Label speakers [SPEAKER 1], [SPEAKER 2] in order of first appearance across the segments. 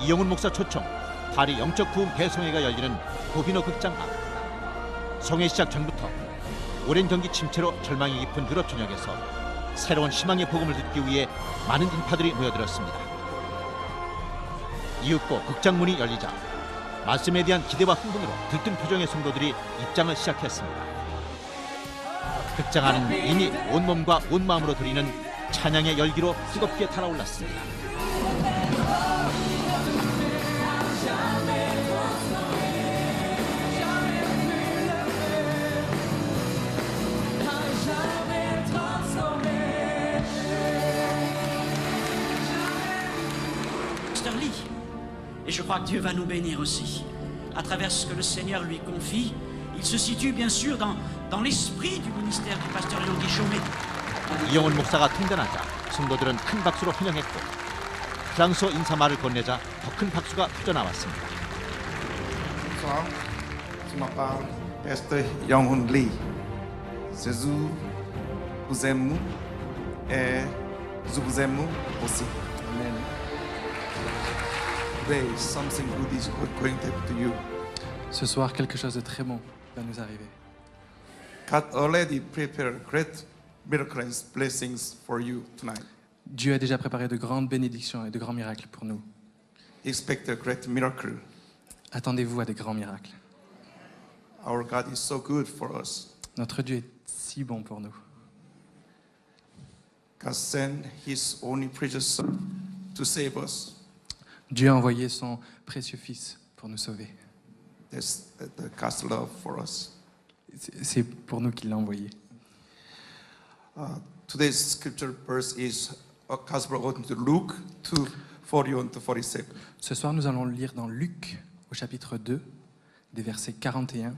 [SPEAKER 1] 이영훈 목사 초청, 파리 영적 부흥 대성회가 열리는 고비너 극장 앞. 성회 시작 전부터 오랜 경기 침체로 절망이 깊은 유럽 전역에서 새로운 희망의 복음을 듣기 위해 많은 인파들이 모여들었습니다. 이윽고 극장 문이 열리자 말씀에 대한 기대와 흥분으로 들뜬 표정의 성도들이 입장을 시작했습니다. 극장 안은 이미 온몸과 온마음으로 드리는 찬양의 열기로 뜨겁게 달아올랐습니다.
[SPEAKER 2] Et je crois que Dieu va nous bénir aussi. À travers ce que le Seigneur lui confie, il se situe bien sûr dans l'esprit du ministère du pasteur Yonggi Chaumet.
[SPEAKER 1] 이영훈 목사가 통변하자 성도들은 큰 박수로 환영했고 프랑스어 인사말을 건네자 더 큰 박수가 터져나왔습니다.
[SPEAKER 3] Bonsoir, je m'appelle Pasteur Yong-hun Lee. Jésus vous aime et je vous aime aussi. Amen. Today, something good is going to happen to you.
[SPEAKER 4] Ce soir, quelque chose de très bon va nous arriver.
[SPEAKER 3] God already prepared great miracles and blessings for you tonight.
[SPEAKER 4] Dieu a déjà préparé de grandes bénédictions et de grands miracles pour nous.
[SPEAKER 3] Expect a great miracle.
[SPEAKER 4] Attendez-vous à des grands miracles.
[SPEAKER 3] Our God is so good for us.
[SPEAKER 4] Notre Dieu est si bon pour nous.
[SPEAKER 3] God sent His only precious Son to save us.
[SPEAKER 4] Dieu a envoyé son précieux Fils pour nous sauver.
[SPEAKER 3] That's the God's love for us.
[SPEAKER 4] C'est pour nous qu'il l'a envoyé.
[SPEAKER 3] Today's scripture verse is Gospel according to Luke 2, 41 to 47.
[SPEAKER 4] Ce soir, nous allons lire dans Luc, au chapitre 2, des versets 41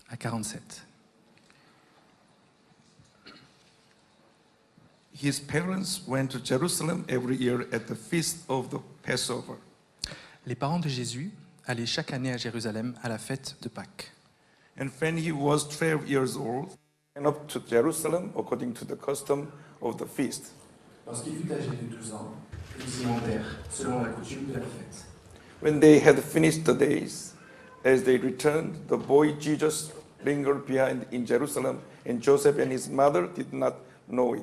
[SPEAKER 4] à 47.
[SPEAKER 3] His parents went to Jerusalem every year at the feast of the Passover.
[SPEAKER 4] Les parents de Jésus allaient chaque année à Jérusalem à la fête de Pâques.
[SPEAKER 3] And when he was 12 years old, he went up to Jerusalem according to the custom of the feast.
[SPEAKER 4] Lorsqu'il fut âgé de 12 ans, ils y montèrent selon la coutume de la fête.
[SPEAKER 3] When they had finished the days, as they returned, the boy Jesus lingered behind in Jerusalem, and Joseph and his mother did not know it.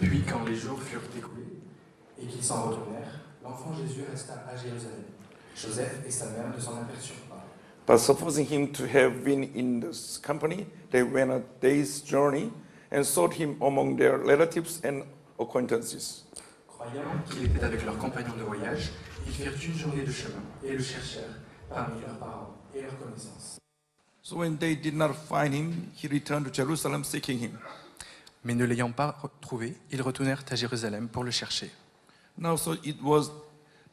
[SPEAKER 4] Puis, quand les jours furent écoulés et qu'ils s'en retournèrent, l'enfant Jésus resta à Jérusalem. Joseph et sa mère ne s'en aperçurent pas.
[SPEAKER 3] But supposing him to have been in this company, they went a day's journey and sought him among their relatives and acquaintances.
[SPEAKER 4] Croyant qu'il était avec leurs compagnons de voyage, ils firent une journée de chemin et le cherchèrent parmi leurs parents et leurs connaissances.
[SPEAKER 3] So when they did not find him, he returned to Jerusalem seeking him.
[SPEAKER 4] Mais ne l'ayant pas trouvé, ils retournèrent à Jérusalem pour le chercher.
[SPEAKER 3] Now so it was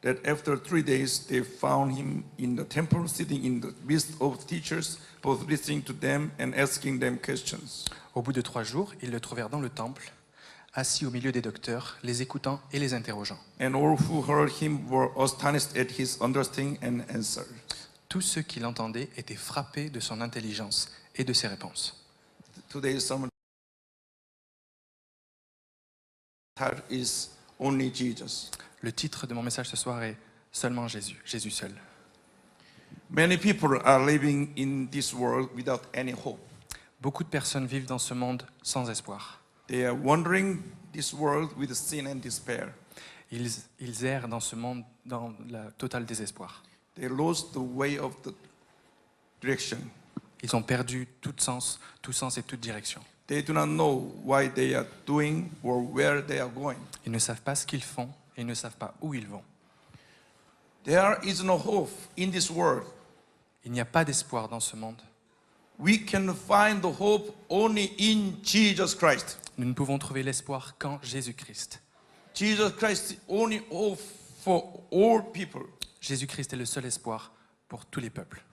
[SPEAKER 3] that after 3 days they found him in the temple, sitting in the midst of teachers, both listening to them and asking them questions.
[SPEAKER 4] Au bout de 3 jours, ils le trouvèrent dans le temple, assis au milieu des docteurs, les écoutant et les interrogeant.
[SPEAKER 3] And all who heard him were astonished at his understanding and answer.
[SPEAKER 4] Tous ceux qui l'entendaient étaient frappés de son intelligence et de ses réponses.
[SPEAKER 3] Today's sermon title is Only Jesus.
[SPEAKER 4] Le titre de mon message ce soir est Seulement Jésus, Jésus seul.
[SPEAKER 3] Many people are living in this world without any hope.
[SPEAKER 4] Beaucoup de personnes vivent dans ce monde sans espoir.
[SPEAKER 3] They are wandering this world with sin and despair.
[SPEAKER 4] Ils errent dans ce monde dans le total désespoir.
[SPEAKER 3] They lost the way of the direction.
[SPEAKER 4] Ils ont perdu tout sens et toute direction.
[SPEAKER 3] They do not know why they are doing or where they are going.
[SPEAKER 4] Ils ne savent pas ce qu'ils font et ils ne savent pas où ils vont.
[SPEAKER 3] There is no hope in this world.
[SPEAKER 4] Il n'y a pas d'espoir dans ce monde.
[SPEAKER 3] We can find the hope only in Jesus Christ.
[SPEAKER 4] Nous ne pouvons trouver l'espoir qu'en Jésus-Christ.
[SPEAKER 3] Jesus Christ is the only hope for all people.
[SPEAKER 4] Jésus-Christ est le seul espoir pour tous les peuples.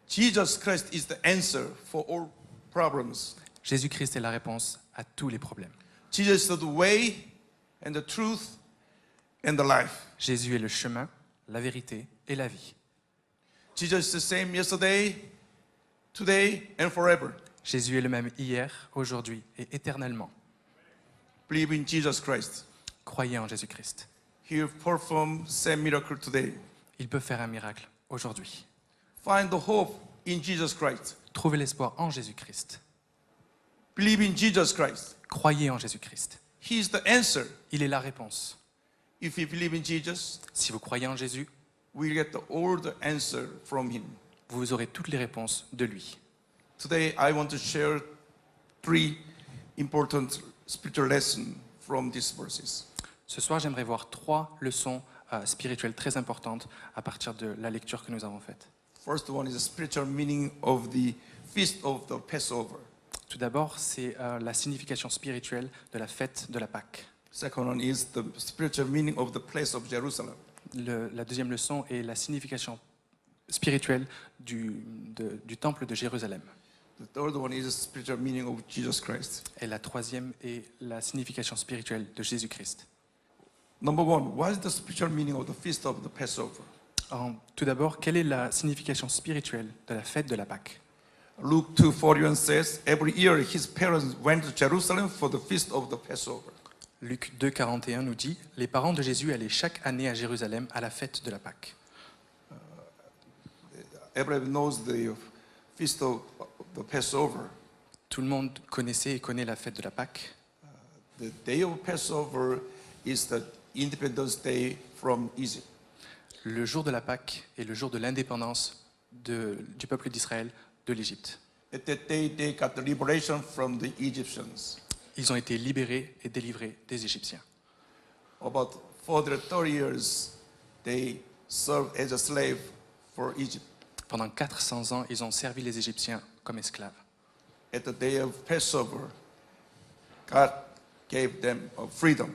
[SPEAKER 3] Jesus Christ is the answer for all problems.
[SPEAKER 4] Jésus-Christ est la réponse à tous les problèmes.
[SPEAKER 3] Jesus is the way and the truth and the life.
[SPEAKER 4] Jésus est le chemin, la vérité et la vie.
[SPEAKER 3] Jesus is the same yesterday, today and forever.
[SPEAKER 4] Jésus est le même hier, aujourd'hui et éternellement.
[SPEAKER 3] Believe in Jesus Christ.
[SPEAKER 4] Croyez en Jésus-Christ.
[SPEAKER 3] He He performed same miracle today.
[SPEAKER 4] Il peut faire un miracle aujourd'hui.
[SPEAKER 3] Find the hope in Jesus Christ.
[SPEAKER 4] Trouvez l'espoir en Jésus-Christ.
[SPEAKER 3] Believe in Jesus Christ.
[SPEAKER 4] Croyez en Jésus-Christ.
[SPEAKER 3] He is the answer.
[SPEAKER 4] Il est la réponse.
[SPEAKER 3] If you believe in Jesus,
[SPEAKER 4] Si vous croyez en Jésus,
[SPEAKER 3] we'll get all the answer from him.
[SPEAKER 4] vous aurez toutes les réponses de lui.
[SPEAKER 3] Today, I want to share 3 important spiritual lessons from these verses.
[SPEAKER 4] Ce soir, j'aimerais voir 3 leçons spirituelles très importantes à partir de la lecture que nous avons faite.
[SPEAKER 3] First one is the spiritual meaning of the feast of the Passover.
[SPEAKER 4] Tout d'abord, c'est la signification spirituelle de la fête de la Pâque.
[SPEAKER 3] Second one is the spiritual meaning of the place of Jerusalem.
[SPEAKER 4] La deuxième leçon est la signification spirituelle du temple de Jérusalem.
[SPEAKER 3] The third one is the spiritual meaning of Jesus Christ.
[SPEAKER 4] Et la troisième est la signification spirituelle de Jésus-Christ.
[SPEAKER 3] Number one, what is the spiritual meaning of the feast of the Passover?
[SPEAKER 4] Tout d'abord, quelle est la signification spirituelle de la fête de la Pâque?
[SPEAKER 3] Luke 2:41 says, every year his parents went to Jerusalem for the feast of the Passover.
[SPEAKER 4] Luc 2,41 nous dit « Les parents de Jésus allaient chaque année à Jérusalem à la fête de la Pâque.
[SPEAKER 3] Everybody knows the feast of the Passover. »
[SPEAKER 4] Tout le monde connaissait et connaît la fête de la Pâque.
[SPEAKER 3] The day of Passover is the Independence Day from Egypt.
[SPEAKER 4] Le jour de la Pâque est le jour de l'indépendance du peuple d'Israël de l'Égypte.
[SPEAKER 3] At that day, they got the liberation from the Egyptians.
[SPEAKER 4] Ils ont été libérés et délivrés des Égyptiens.
[SPEAKER 3] About 430 years, they served as a slave for Egypt.
[SPEAKER 4] Pendant 400 ans, ils ont servi les Égyptiens comme esclaves.
[SPEAKER 3] At the day of Passover, God gave them freedom.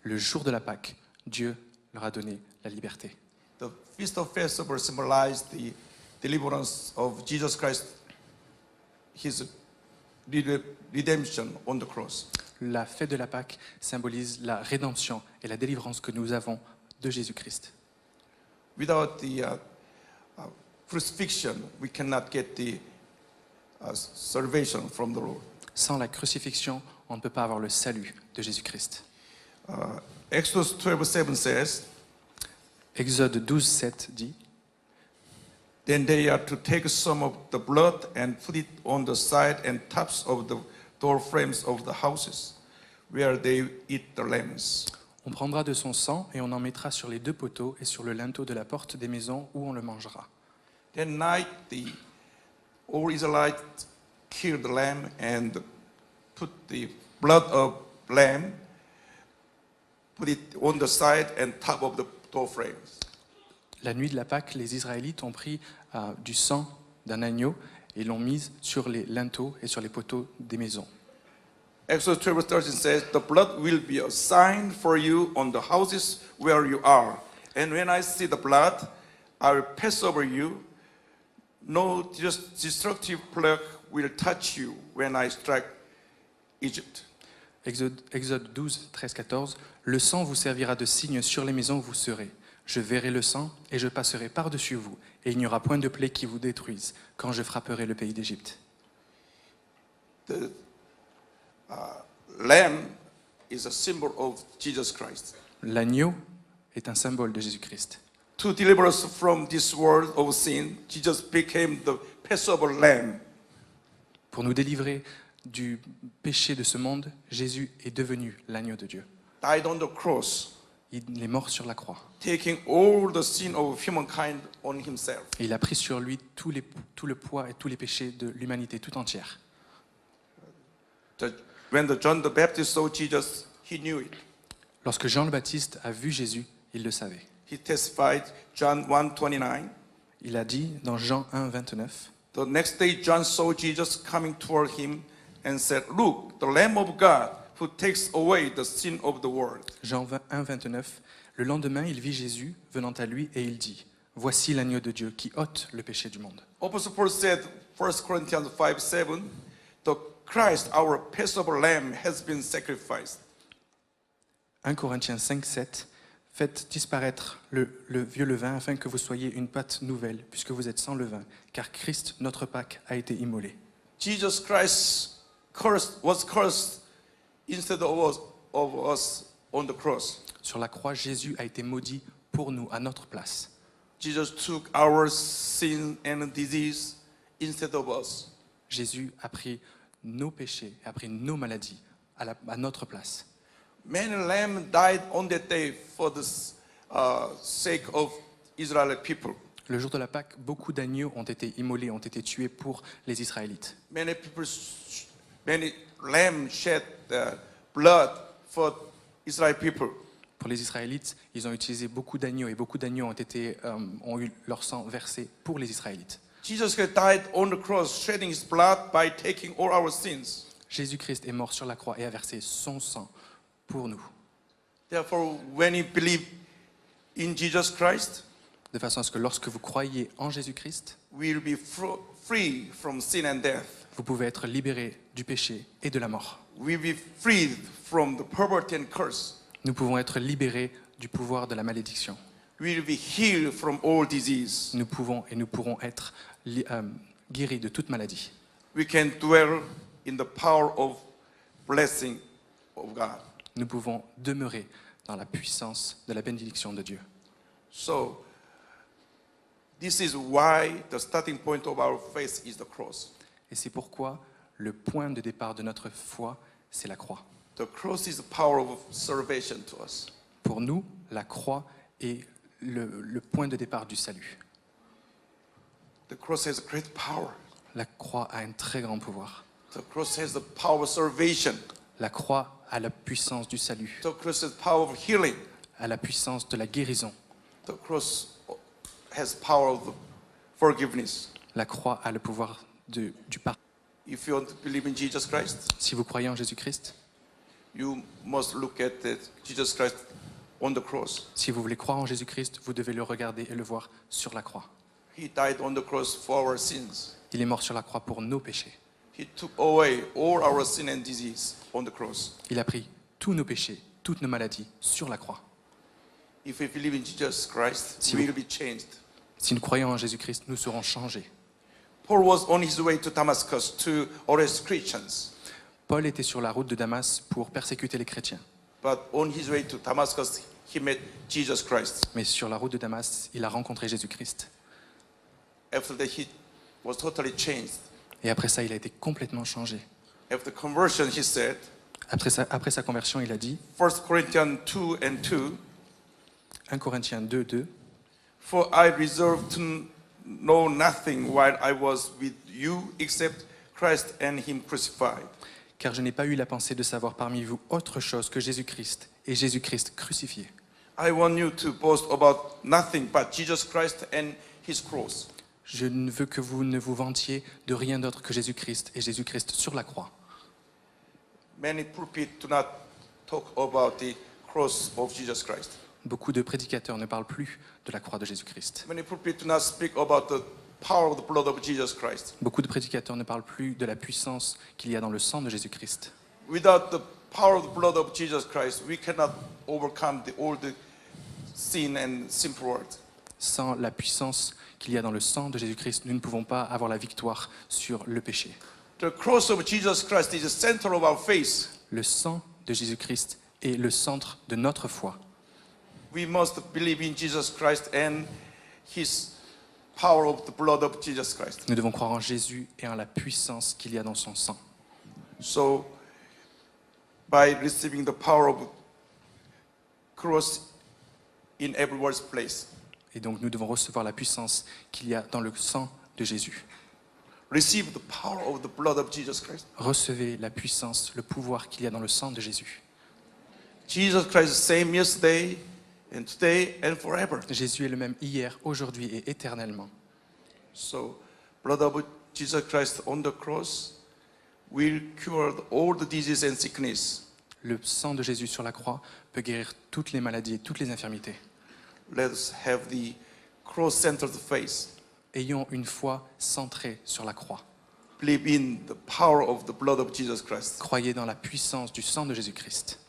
[SPEAKER 4] Le jour de la Pâque, Dieu leur a donné la liberté.
[SPEAKER 3] The feast of Passover symbolized the deliverance of Jesus Christ, his redemption on the cross.
[SPEAKER 4] La fête de la Pâque symbolise la rédemption et la délivrance que nous avons de Jésus-Christ.
[SPEAKER 3] Without the crucifixion, we cannot get the salvation from the Lord.
[SPEAKER 4] Sans la crucifixion, on ne peut pas avoir le salut de Jésus-Christ.
[SPEAKER 3] Exodus 12:7 says,
[SPEAKER 4] Exode 12,7 dit
[SPEAKER 3] then they are to take some of the blood and put it on the side and tops of the door frames of the houses where they eat the lambs.
[SPEAKER 4] On prendra de son sang et on en mettra sur les 2 poteaux et sur le linteau de la porte des maisons où on le mangera.
[SPEAKER 3] That night, the all Israelites killed the lamb and put the blood of lamb, put it on the side and top of the door frames.
[SPEAKER 4] La nuit de la Pâque, les Israélites ont pris du sang d'un agneau et l'ont mis sur les linteaux et sur les poteaux des maisons.
[SPEAKER 3] Exodus 12:13 says, the blood will be a sign for you on the houses where you are. And when I see the blood, I will pass over you. No destructive plague will touch you when I strike Egypt.
[SPEAKER 4] Exode 12, 13, 14. Le sang vous servira de signe sur les maisons où vous serez. Je verrai le sang et je passerai par-dessus vous, et il n'y aura point de plaie qui vous détruise quand je frapperai le pays d'Égypte.
[SPEAKER 3] The lamb is a symbol of Jesus Christ.
[SPEAKER 4] L'agneau est un symbole de Jésus-Christ.
[SPEAKER 3] To deliver us from this world of sin, Jesus became the Passover lamb.
[SPEAKER 4] Pour nous délivrer du péché de ce monde, Jésus est devenu l'agneau de Dieu.
[SPEAKER 3] Died on the cross,
[SPEAKER 4] Il est mort sur la croix.
[SPEAKER 3] taking all the sin of humankind on himself.
[SPEAKER 4] Et il a pris sur lui tout le poids et tous les péchés de l'humanité tout entière.
[SPEAKER 3] When John the Baptist saw Jesus, he knew it.
[SPEAKER 4] Lorsque Jean le Baptiste a vu Jésus, il le savait.
[SPEAKER 3] He testified, John 1:29.
[SPEAKER 4] Il a dit dans Jean 1, 29,
[SPEAKER 3] The next day, John saw Jesus coming toward him and said, Look, the Lamb of God who takes away the sin of the world.
[SPEAKER 4] Jean 1, 29, le lendemain, il vit Jésus venant à lui et il dit, voici l'agneau de Dieu qui ôte le péché du monde.
[SPEAKER 3] Apostle Paul said, 1 Corinthians 5:7, the Christ, our Passover lamb, has been sacrificed.
[SPEAKER 4] 1 Corinthiens 5, 7, faites disparaître le vieux levain afin que vous soyez une pâte nouvelle, puisque vous êtes sans levain, car Christ, notre Pâque, a été immolé.
[SPEAKER 3] Jesus Christ was cursed instead of us on the cross.
[SPEAKER 4] Sur la croix, Jésus a été maudit pour nous, à notre place.
[SPEAKER 3] Jesus took our sin and disease instead of us.
[SPEAKER 4] Jésus a pris nos péchés, a pris nos maladies à notre place.
[SPEAKER 3] Many lambs died on that day for the sake of Israeli people.
[SPEAKER 4] Le jour de la Pâque, beaucoup d'agneaux ont été immolés, ont été tués pour les Israélites.
[SPEAKER 3] Many lambs shed blood for Israeli people.
[SPEAKER 4] Pour les Israélites, ils ont utilisé beaucoup d'agneaux et beaucoup d'agneaux ont eu leur sang versé pour les Israélites.
[SPEAKER 3] Jesus Christ died on the cross, shedding his blood by taking all our sins.
[SPEAKER 4] Jésus-Christ est mort sur la croix et a versé son sang pour nous.
[SPEAKER 3] Therefore, when you believe in Jesus Christ,
[SPEAKER 4] De façon à ce que lorsque vous croyez en Jésus-Christ,
[SPEAKER 3] we will be free from sin and death.
[SPEAKER 4] vous pouvez être libérés du péché et de la mort.
[SPEAKER 3] We will be freed from the poverty and curse.
[SPEAKER 4] Nous pouvons être libérés du pouvoir de la malédiction.
[SPEAKER 3] We will be healed from all disease.
[SPEAKER 4] Nous pourrons être guéris de toute maladie.
[SPEAKER 3] We can dwell in the power of blessing of God.
[SPEAKER 4] Nous pouvons demeurer dans la puissance de la bénédiction de Dieu.
[SPEAKER 3] So, this is why the starting point of our faith is the cross.
[SPEAKER 4] Et c'est pourquoi le point de départ de notre foi, c'est la croix.
[SPEAKER 3] The cross is the power of salvation to us.
[SPEAKER 4] Pour nous, la croix est le point de départ du salut.
[SPEAKER 3] The cross has great power.
[SPEAKER 4] La croix a un très grand pouvoir.
[SPEAKER 3] The cross has the power of salvation.
[SPEAKER 4] La croix a la puissance du salut,
[SPEAKER 3] The cross has power of healing.
[SPEAKER 4] a la puissance de la guérison.
[SPEAKER 3] The cross has power of forgiveness.
[SPEAKER 4] La croix a le pouvoir du pardon.
[SPEAKER 3] If you want to believe in Jesus Christ,
[SPEAKER 4] Si vous croyez en Jésus-Christ,
[SPEAKER 3] you must look at Jesus Christ on the cross.
[SPEAKER 4] si vous voulez croire en Jésus-Christ, vous devez le regarder et le voir sur la croix.
[SPEAKER 3] He died on the cross for our sins.
[SPEAKER 4] Il est mort sur la croix pour nos péchés.
[SPEAKER 3] He took away all our sin and disease on the cross.
[SPEAKER 4] Il a pris tous nos péchés, toutes nos maladies sur la croix.
[SPEAKER 3] If we believe in Jesus Christ,
[SPEAKER 4] Si
[SPEAKER 3] we
[SPEAKER 4] vous-
[SPEAKER 3] will be changed.
[SPEAKER 4] Si nous croyons en Jésus-Christ, nous serons changés.
[SPEAKER 3] Paul was on his way to Damascus to arrest Christians.
[SPEAKER 4] Paul était sur la route de Damas pour persécuter les chrétiens.
[SPEAKER 3] But on his way to Damascus, he met Jesus Christ.
[SPEAKER 4] Mais sur la route de Damas, il a rencontré Jésus-Christ.
[SPEAKER 3] After that, he was totally changed.
[SPEAKER 4] Et après ça, il a été complètement changé.
[SPEAKER 3] After conversion, he said,
[SPEAKER 4] Après sa conversion, il a dit,
[SPEAKER 3] 1 Corinthians 2 and 2,
[SPEAKER 4] 1 Corinthiens 2, 2,
[SPEAKER 3] For I resolved to know nothing while I was with you except Christ and him crucified.
[SPEAKER 4] car je n'ai pas eu la pensée de savoir parmi vous autre chose que Jésus-Christ et Jésus-Christ crucifié.
[SPEAKER 3] I want you to boast about nothing but Jesus Christ and his cross.
[SPEAKER 4] Je ne veux que vous ne vous vantiez de rien d'autre que Jésus-Christ et Jésus-Christ sur la croix.
[SPEAKER 3] Many pulpits do not talk about the cross of Jesus Christ.
[SPEAKER 4] Beaucoup de prédicateurs ne parlent plus de la croix de Jésus-Christ.
[SPEAKER 3] Many pulpits do not speak about the power of the blood of Jesus Christ.
[SPEAKER 4] Beaucoup de prédicateurs ne parlent plus de la puissance qu'il y a dans le sang de Jésus-Christ.
[SPEAKER 3] Without the power of the blood of Jesus Christ, we cannot overcome all the sin and simple world.
[SPEAKER 4] Sans la puissance qu'il y a dans le sang de Jésus-Christ, nous ne pouvons pas avoir la victoire sur le péché.
[SPEAKER 3] The cross of Jesus Christ is the center of our faith.
[SPEAKER 4] Le sang de Jésus-Christ est le centre de notre foi.
[SPEAKER 3] We must believe in Jesus Christ and his power of the blood of Jesus Christ.
[SPEAKER 4] Nous devons croire en Jésus et en la puissance qu'il y a dans son sang.
[SPEAKER 3] So, by receiving the power of cross in everyone's place,
[SPEAKER 4] Et donc nous devons recevoir la puissance qu'il y a dans le sang de Jésus.
[SPEAKER 3] receive the power of the blood of Jesus Christ.
[SPEAKER 4] Recevez la puissance, le pouvoir qu'il y a dans le sang de Jésus.
[SPEAKER 3] Jesus Christ is the same yesterday and today and forever.
[SPEAKER 4] Jésus est le même hier, aujourd'hui et éternellement.
[SPEAKER 3] So, blood of Jesus Christ on the cross will cure all the disease and sickness.
[SPEAKER 4] Le sang de Jésus sur la croix peut guérir toutes les maladies et toutes les infirmités.
[SPEAKER 3] Let us have the cross-centered faith.
[SPEAKER 4] Ayons une foi centrée sur la croix.
[SPEAKER 3] Believe in the power of the blood of Jesus Christ.
[SPEAKER 4] Croyez dans la puissance du sang de Jésus-Christ.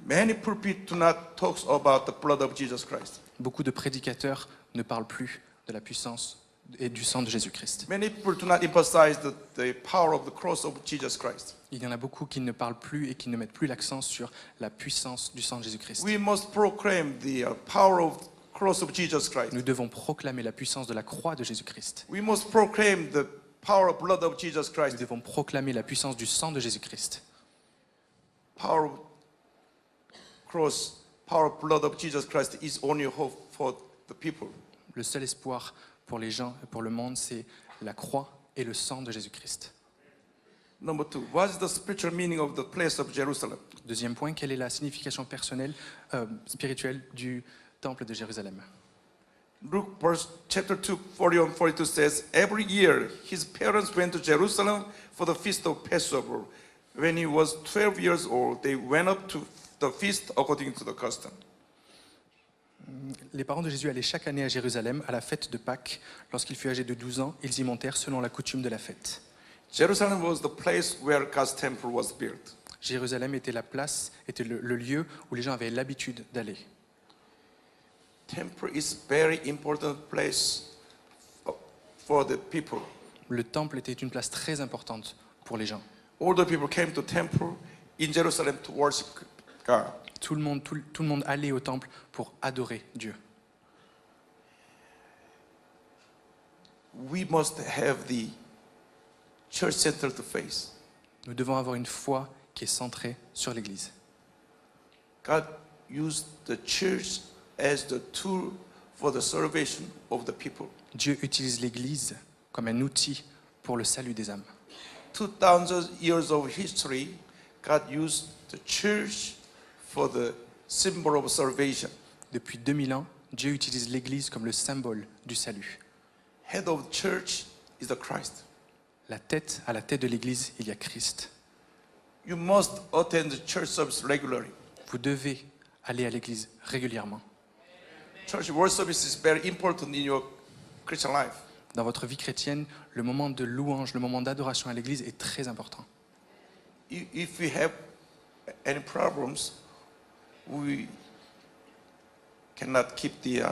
[SPEAKER 3] Many pulpits do not talk about the blood of Jesus Christ.
[SPEAKER 4] Beaucoup de prédicateurs ne parlent plus de la puissance et du sang de Jésus-Christ.
[SPEAKER 3] Many people do not emphasize the power of the cross of Jesus Christ.
[SPEAKER 4] Il y en a beaucoup qui ne parlent plus et qui ne mettent plus l'accent sur la puissance du sang de Jésus-Christ.
[SPEAKER 3] We must proclaim the power of the cross of Jesus Christ.
[SPEAKER 4] Nous devons proclamer la puissance de la croix de Jésus-Christ.
[SPEAKER 3] We must proclaim the power of blood of Jesus
[SPEAKER 4] Nous
[SPEAKER 3] Christ.
[SPEAKER 4] devons proclamer la puissance du sang de Jésus-Christ.
[SPEAKER 3] Power of cross, power of blood of Jesus Christ is only hope for the people.
[SPEAKER 4] Le seul espoir pour les gens et pour le monde, c'est la croix et le sang de Jésus-Christ.
[SPEAKER 3] Number 2, what is the spiritual meaning of the place of Jerusalem?
[SPEAKER 4] Deuxième point, quelle est la signification personnelle, spirituelle du temple de Jérusalem?
[SPEAKER 3] Luke chapter 2, 41-42 says, every year his parents went to Jerusalem for the feast of Passover. When he was 12 years old, they went up to the feast according to the custom.
[SPEAKER 4] Les parents de Jésus allaient chaque année à Jérusalem à la fête de Pâques. Lorsqu'il fut âgé de 12 ans, ils y montèrent selon la coutume de la fête.
[SPEAKER 3] Jerusalem was the place where God's temple was built.
[SPEAKER 4] Jérusalem était la place, était le lieu où les gens avaient l'habitude d'aller.
[SPEAKER 3] Temple is very important place for the people.
[SPEAKER 4] Le temple était une place très importante pour les gens.
[SPEAKER 3] All the people came to temple in Jerusalem to worship God.
[SPEAKER 4] Tout le monde allait au temple pour adorer Dieu.
[SPEAKER 3] We must have the church-centered faith.
[SPEAKER 4] Nous devons avoir une foi qui est centrée sur l'Église.
[SPEAKER 3] God used the church as the tool for the salvation of the people.
[SPEAKER 4] Dieu utilise l'Église comme un outil pour le salut des âmes.
[SPEAKER 3] 2000 years of history, God used the church for the symbol of salvation.
[SPEAKER 4] Depuis 2000 ans, Dieu utilise l'Église comme le symbole du salut.
[SPEAKER 3] Head of the church is the Christ.
[SPEAKER 4] À la tête de l'Église, il y a Christ.
[SPEAKER 3] You must attend the church service regularly.
[SPEAKER 4] Vous devez aller à l'Église régulièrement.
[SPEAKER 3] Church worship service is very important in your Christian life.
[SPEAKER 4] Dans votre vie chrétienne, le moment de louange, le moment d'adoration à l'Église est très important.
[SPEAKER 3] If we have any problems, we cannot keep the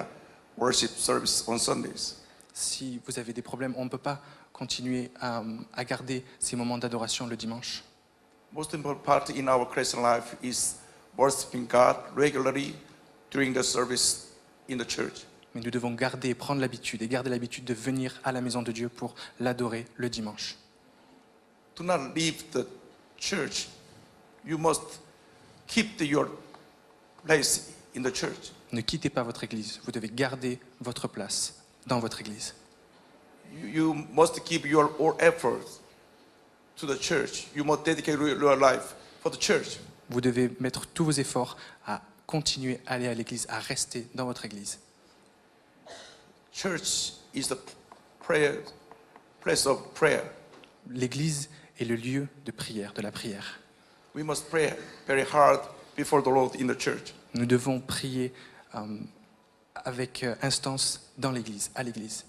[SPEAKER 3] worship service on Sundays.
[SPEAKER 4] Si vous avez des problèmes, on ne peut pas continuer à garder ces moments d'adoration le dimanche.
[SPEAKER 3] Most important part in our Christian life is worshiping God regularly during the service in the church.
[SPEAKER 4] Mais nous devons prendre l'habitude de venir à la maison de Dieu pour l'adorer le dimanche.
[SPEAKER 3] Do not leave the church. You must keep your place in the church.
[SPEAKER 4] Ne quittez pas votre église. Vous devez garder votre place dans votre église.
[SPEAKER 3] You must give your all efforts to the church. You must dedicate your life for the church.
[SPEAKER 4] Vous devez mettre tous vos efforts à continuer à aller à l'église, à rester dans votre église.
[SPEAKER 3] Church is the place of prayer.
[SPEAKER 4] L'église est le lieu de prière, de la prière.
[SPEAKER 3] We must pray very hard before the Lord in the church.
[SPEAKER 4] Nous devons prier avec instance dans l'église, à l'église.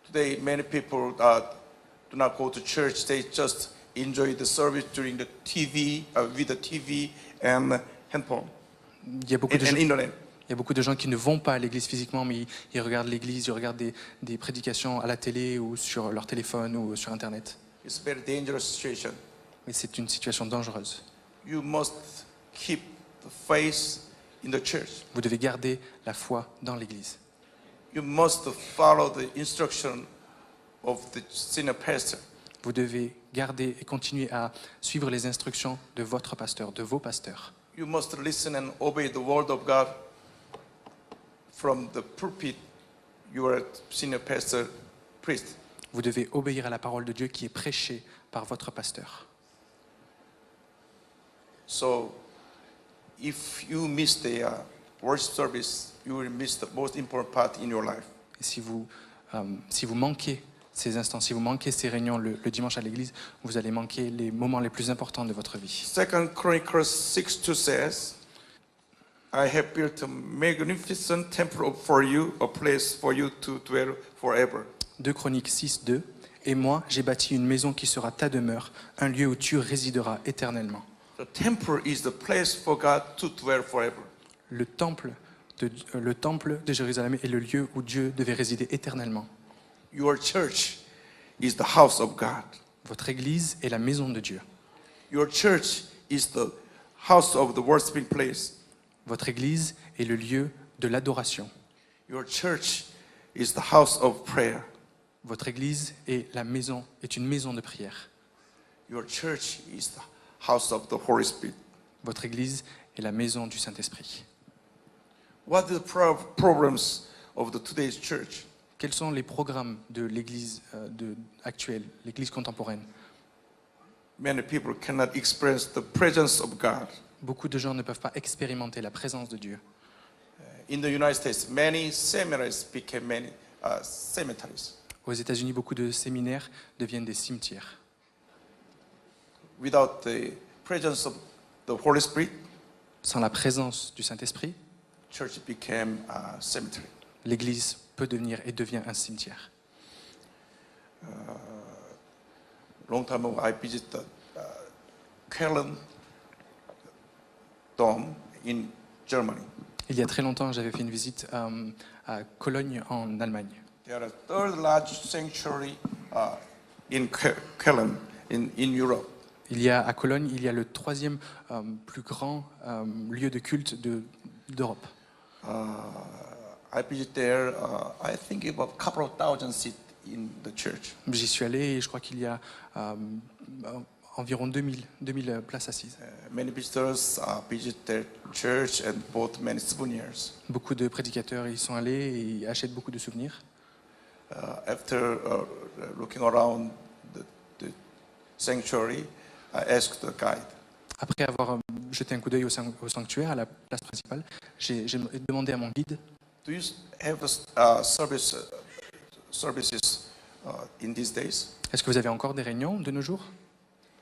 [SPEAKER 3] Today, many people do not go to church. They just enjoy the service during the TV, with the TV and handphone
[SPEAKER 4] Il y a beaucoup de
[SPEAKER 3] and
[SPEAKER 4] gens,
[SPEAKER 3] internet.
[SPEAKER 4] il y a beaucoup de gens qui ne vont pas à l'église physiquement, mais ils regardent l'église, ils regardent des prédications à la télé ou sur leur téléphone ou sur Internet.
[SPEAKER 3] It's a very dangerous situation.
[SPEAKER 4] Et c'est une situation dangereuse.
[SPEAKER 3] You must keep the faith in the church.
[SPEAKER 4] Vous devez garder la foi dans l'église.
[SPEAKER 3] You must follow the instruction of the senior pastor.
[SPEAKER 4] Vous devez garder et continuer à suivre les instructions de votre pasteur, de vos pasteurs.
[SPEAKER 3] You must listen and obey the word of God from the pulpit. You are a senior pastor, priest.
[SPEAKER 4] Vous devez obéir à la parole de Dieu qui est prêchée par votre pasteur.
[SPEAKER 3] So, if you miss the worship service, you will miss the most important part in your life.
[SPEAKER 4] Et si vous manquez ces instants, si vous manquez ces réunions le dimanche à l'église, vous allez manquer les moments les plus importants de votre vie.
[SPEAKER 3] 2 Chronicles 6:2 says, I have built a magnificent temple for you, a place for you to dwell forever.
[SPEAKER 4] 2 Chroniques 6, 2. Et moi, j'ai bâti une maison qui sera ta demeure, un lieu où tu résideras éternellement.
[SPEAKER 3] The temple is the place for God to dwell forever.
[SPEAKER 4] Le temple le temple de Jérusalem est le lieu où Dieu devait résider éternellement.
[SPEAKER 3] Your church is the house of God.
[SPEAKER 4] Votre église est la maison de Dieu.
[SPEAKER 3] Your church is the house of the worshiping place.
[SPEAKER 4] Votre église est le lieu de l'adoration.
[SPEAKER 3] Your church is the house of prayer.
[SPEAKER 4] Votre église est une maison de prière.
[SPEAKER 3] Your church is the house of the Holy Spirit.
[SPEAKER 4] Votre église est la maison du Saint-Esprit.
[SPEAKER 3] What are the problems of the today's church?
[SPEAKER 4] Quels sont les programmes de l'église actuelle, l'église contemporaine?
[SPEAKER 3] Many people cannot experience the presence of God.
[SPEAKER 4] Beaucoup de gens ne peuvent pas expérimenter la présence de Dieu.
[SPEAKER 3] In the United States, many seminaries became many cemeteries.
[SPEAKER 4] Aux États-Unis, beaucoup de séminaires deviennent des cimetières.
[SPEAKER 3] Without the presence of the Holy Spirit,
[SPEAKER 4] Sans la présence du Saint-Esprit,
[SPEAKER 3] church became a cemetery.
[SPEAKER 4] l'église peut devenir et devient un cimetière.
[SPEAKER 3] Long time ago, I visited Köln Dome in Germany.
[SPEAKER 4] Il y a très longtemps, j'avais fait une visite à Cologne en Allemagne.
[SPEAKER 3] There are third largest sanctuary in Köln in Europe.
[SPEAKER 4] À Cologne, il y a le troisième plus grand lieu de culte d'Europe.
[SPEAKER 3] I visited there. I think about a couple of thousand seats in the church.
[SPEAKER 4] J'y suis allé et je crois qu'il y a environ 2000 places assises.
[SPEAKER 3] Many visitors visit their church and bought many souvenirs.
[SPEAKER 4] Beaucoup de prédicateurs y sont allés et achètent beaucoup de souvenirs.
[SPEAKER 3] After looking around the sanctuary, I asked the guide,
[SPEAKER 4] Après avoir jeté un coup d'œil au sanctuaire, à la place principale, j'ai demandé à mon guide,
[SPEAKER 3] "Do you have services in these days?"
[SPEAKER 4] est-ce que vous avez encore des réunions de nos jours?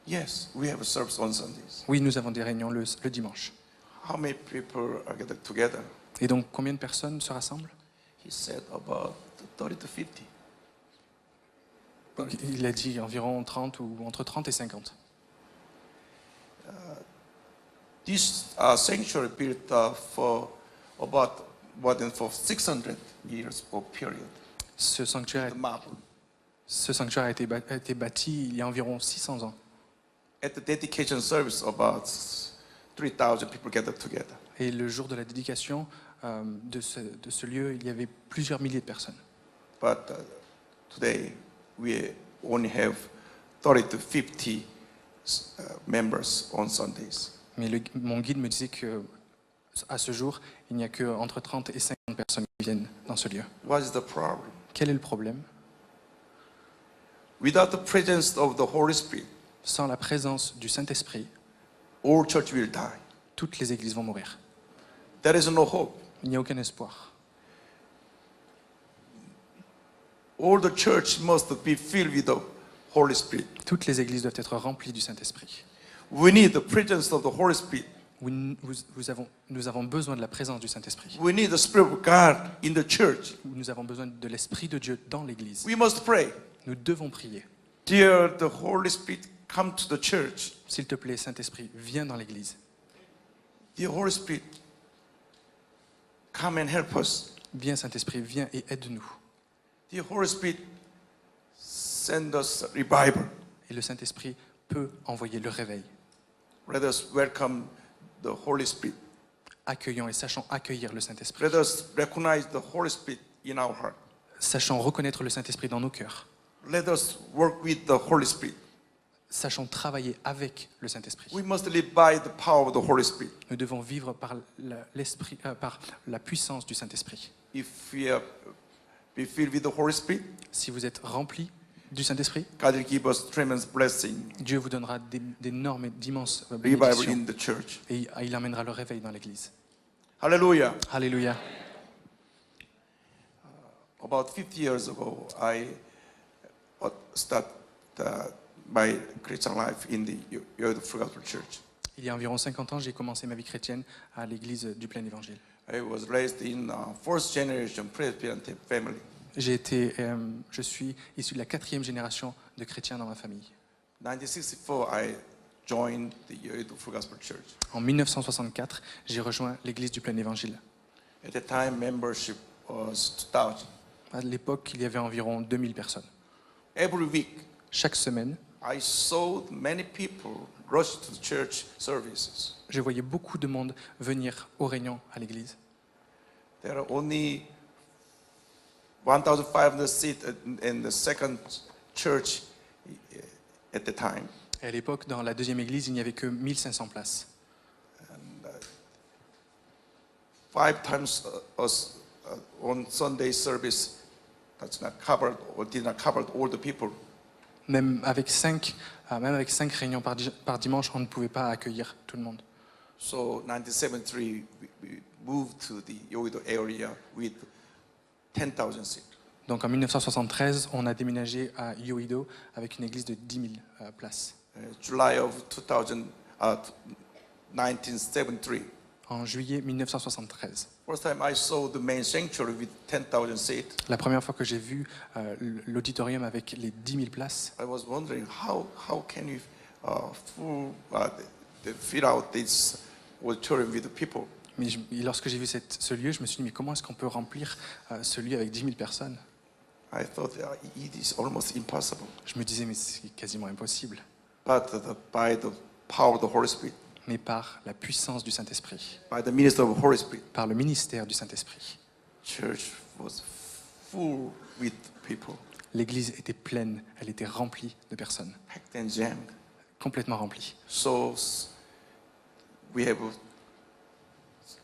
[SPEAKER 3] Yes, we have a service on Sundays.
[SPEAKER 4] Oui, nous avons des réunions le dimanche.
[SPEAKER 3] How many people are gathered together?
[SPEAKER 4] Et donc, combien de personnes se rassemblent?
[SPEAKER 3] He said about 30 to 50.
[SPEAKER 4] Il a dit environ 30 ou entre 30 et 50.
[SPEAKER 3] This sanctuary built for about more than for 600 years of period.
[SPEAKER 4] Ce sanctuaire
[SPEAKER 3] The marble.
[SPEAKER 4] a été bâti il y a environ 600 ans.
[SPEAKER 3] At the dedication service, about 3,000 people gathered together.
[SPEAKER 4] Et le jour de la dédication de ce lieu, il y avait plusieurs milliers de personnes.
[SPEAKER 3] But today, we only have 30 to 50 members on Sundays.
[SPEAKER 4] Mais mon guide me disait que à ce jour, il n'y a que entre 30 et 50 personnes qui viennent dans ce lieu.
[SPEAKER 3] What is the problem?
[SPEAKER 4] Quel est le problème?
[SPEAKER 3] Without the presence of the Holy Spirit,
[SPEAKER 4] Sans la présence du Saint-Esprit,
[SPEAKER 3] all church will die.
[SPEAKER 4] toutes les églises vont mourir.
[SPEAKER 3] There is no hope.
[SPEAKER 4] Il n'y a aucun espoir.
[SPEAKER 3] All the church must be filled with the Holy Spirit.
[SPEAKER 4] Toutes les églises doivent être remplies du Saint-Esprit.
[SPEAKER 3] We need the presence of the Holy Spirit.
[SPEAKER 4] Nous avons besoin de la présence du Saint-Esprit.
[SPEAKER 3] We need the Spirit of God in the church.
[SPEAKER 4] Nous avons besoin de l'Esprit de Dieu dans l'Église.
[SPEAKER 3] We must pray.
[SPEAKER 4] Nous devons prier.
[SPEAKER 3] Dear, the Holy Spirit, come to the church.
[SPEAKER 4] S'il te plaît, Saint-Esprit, viens dans l'Église.
[SPEAKER 3] Dear Holy Spirit, come and help us.
[SPEAKER 4] Viens, Saint-Esprit, viens et aide-nous.
[SPEAKER 3] Dear Holy Spirit, send us revival.
[SPEAKER 4] Et le Saint-Esprit peut envoyer le réveil.
[SPEAKER 3] Let us welcome the Holy Spirit.
[SPEAKER 4] Accueillons et sachons accueillir le Saint-Esprit.
[SPEAKER 3] Let us recognize the Holy Spirit in our heart.
[SPEAKER 4] Sachons reconnaître le Saint-Esprit dans nos cœurs.
[SPEAKER 3] Let us work with the Holy Spirit.
[SPEAKER 4] Sachons travailler avec le Saint-Esprit.
[SPEAKER 3] We must live by the power of the Holy Spirit.
[SPEAKER 4] Nous devons vivre par la puissance du Saint-Esprit.
[SPEAKER 3] If we be filled with the Holy Spirit,
[SPEAKER 4] Si vous êtes remplis du Saint-Esprit,
[SPEAKER 3] God will give us tremendous blessing,
[SPEAKER 4] Dieu vous donnera d'énormes et d'immenses
[SPEAKER 3] revival
[SPEAKER 4] bénédictions
[SPEAKER 3] in the church.
[SPEAKER 4] et il emmènera le réveil dans l'Église.
[SPEAKER 3] Hallelujah.
[SPEAKER 4] Alléluia.
[SPEAKER 3] About 50 years ago, I started my Christian life in the Yoido Gospel Church.
[SPEAKER 4] Il y a environ 50 ans, j'ai commencé ma vie chrétienne à l'Église du Plein Évangile.
[SPEAKER 3] I was raised in fourth generation Presbyterian family.
[SPEAKER 4] Je suis issu de la 4e génération de chrétiens dans ma famille.
[SPEAKER 3] 1964, I joined the Yoido Gospel Church.
[SPEAKER 4] En 1964, j'ai rejoint l'Église du Plein Évangile.
[SPEAKER 3] At the time, membership was 2,000.
[SPEAKER 4] À l'époque, il y avait environ 2000 personnes.
[SPEAKER 3] Every week,
[SPEAKER 4] Chaque semaine,
[SPEAKER 3] I saw many people rush to the church services.
[SPEAKER 4] je voyais beaucoup de monde venir aux réunions à l'église.
[SPEAKER 3] There are only 1,500 seats in the second church at the time.
[SPEAKER 4] Et à l'époque, dans la deuxième église, il n'y avait que 1500 places.
[SPEAKER 3] 5 times on Sunday service, that's not covered or did not cover all the people.
[SPEAKER 4] Même avec 5 réunions par dimanche, on ne pouvait pas accueillir tout le monde.
[SPEAKER 3] So 1973, we moved to the Yoido area with 10,000 seats.
[SPEAKER 4] Donc en 1973, on a déménagé à Yoido avec une église de 10 000 places.
[SPEAKER 3] July of 1973.
[SPEAKER 4] En juillet 1973.
[SPEAKER 3] First time I saw the main sanctuary with 10,000 seats,
[SPEAKER 4] La première fois que j'ai vu l'auditorium avec les 10 000 places,
[SPEAKER 3] I was wondering how can you fill out this auditorium with the people?
[SPEAKER 4] mais lorsque j'ai vu ce lieu, je me suis dit, mais comment est-ce qu'on peut remplir ce lieu avec 10 000 personnes?
[SPEAKER 3] I thought it is almost impossible.
[SPEAKER 4] Je me disais, mais c'est quasiment impossible.
[SPEAKER 3] But by the power of the Holy Spirit,
[SPEAKER 4] Mais par la puissance du Saint-Esprit,
[SPEAKER 3] by the minister of the Holy Spirit,
[SPEAKER 4] par le ministère du Saint-Esprit,
[SPEAKER 3] church was full with people,
[SPEAKER 4] l'église était pleine, elle était remplie de personnes,
[SPEAKER 3] packed and jammed.
[SPEAKER 4] complètement remplie.
[SPEAKER 3] So we have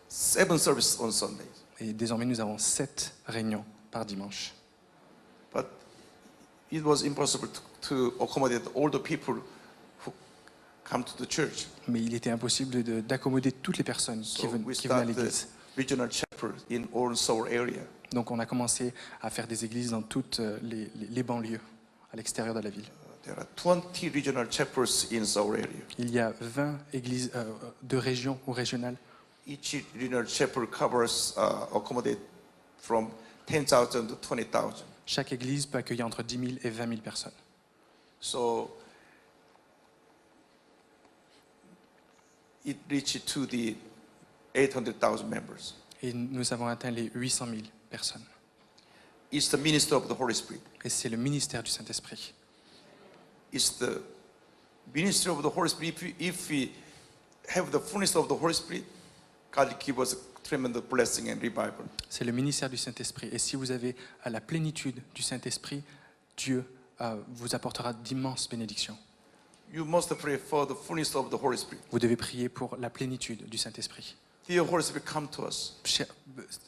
[SPEAKER 3] 7 services on Sundays.
[SPEAKER 4] Et désormais, nous avons 7 réunions par dimanche.
[SPEAKER 3] But it was impossible to accommodate all the people who come to the church.
[SPEAKER 4] Mais il était impossible d'accommoder toutes les personnes qui
[SPEAKER 3] So
[SPEAKER 4] venaient
[SPEAKER 3] we
[SPEAKER 4] à
[SPEAKER 3] started
[SPEAKER 4] l'église.
[SPEAKER 3] regional chapel in all Seoul area.
[SPEAKER 4] Donc on a commencé à faire des églises dans toutes les banlieues, à l'extérieur de la ville.
[SPEAKER 3] There are 20 regional chapels in Seoul area.
[SPEAKER 4] Il y a 20 églises de région ou régionales.
[SPEAKER 3] Each regional chapel covers accommodate from 10,000 to 20,000.
[SPEAKER 4] Chaque église peut accueillir entre 10 000 et 20 000 personnes.
[SPEAKER 3] So it reached to the 800,000 members.
[SPEAKER 4] Et nous avons atteint les 800 000 personnes.
[SPEAKER 3] It's the minister of the Holy Spirit.
[SPEAKER 4] Et c'est le ministère du Saint-Esprit.
[SPEAKER 3] It's the ministry of the Holy Spirit. If we have the fullness of the Holy Spirit, God give us a tremendous blessing and revival.
[SPEAKER 4] C'est le ministère du Saint-Esprit. Et si vous avez la plénitude du Saint-Esprit, Dieu vous apportera d'immenses bénédictions.
[SPEAKER 3] You must pray for the fullness of the Holy Spirit.
[SPEAKER 4] Vous devez prier pour la plénitude du Saint-Esprit.
[SPEAKER 3] Dear Holy Spirit, come to us.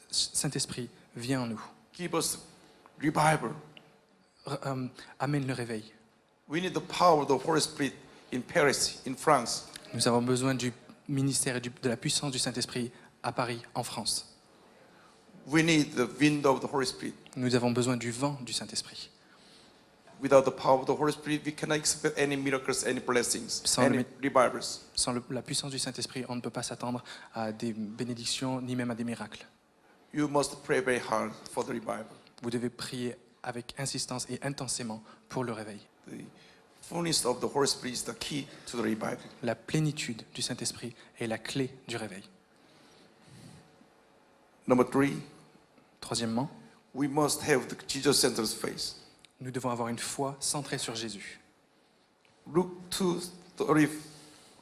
[SPEAKER 4] Saint-Esprit, viens en nous.
[SPEAKER 3] Give us revival.
[SPEAKER 4] Amène le réveil.
[SPEAKER 3] We need the power of the Holy Spirit in Paris, in France.
[SPEAKER 4] Nous avons besoin du ministère et de la puissance du Saint-Esprit à Paris, en France.
[SPEAKER 3] We need the wind of the Holy Spirit.
[SPEAKER 4] Nous avons besoin du vent du Saint-Esprit.
[SPEAKER 3] Without the power of the Holy Spirit, we cannot expect any miracles, any blessings,
[SPEAKER 4] Sans
[SPEAKER 3] any
[SPEAKER 4] le-
[SPEAKER 3] revivals.
[SPEAKER 4] Sans la puissance du Saint-Esprit, on ne peut pas s'attendre à des bénédictions ni même à des miracles.
[SPEAKER 3] You must pray very hard for the revival.
[SPEAKER 4] Vous devez prier avec insistance et intensément pour le réveil.
[SPEAKER 3] The fullness of the Holy Spirit is the key to the revival.
[SPEAKER 4] La plénitude du Saint-Esprit est la clé du réveil.
[SPEAKER 3] Number 3,
[SPEAKER 4] Troisièmement,
[SPEAKER 3] we must have the Jesus-centered faith.
[SPEAKER 4] nous devons avoir une foi centrée sur Jésus.
[SPEAKER 3] Luke 2,